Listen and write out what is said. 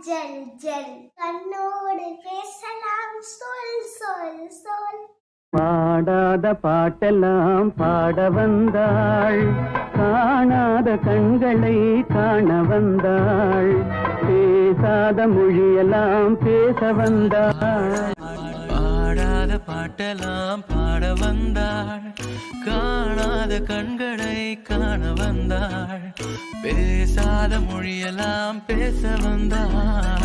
ஜல் ஜல் கண்ணோடு பேசலாம் சொல் சொல் சொல். பாடாத பாட்டெல்லாம் பாட வந்தாள், காணாத கண்களை காண வந்தாள், பேசாத மொழியெல்லாம் பேச வந்தாள். பாடாத பாட்டெல்லாம் பாட வந்தாள், காணாத கண்களை காண வந்தாள், பேசாத மொழியெல்லாம் பேச வந்தாள்.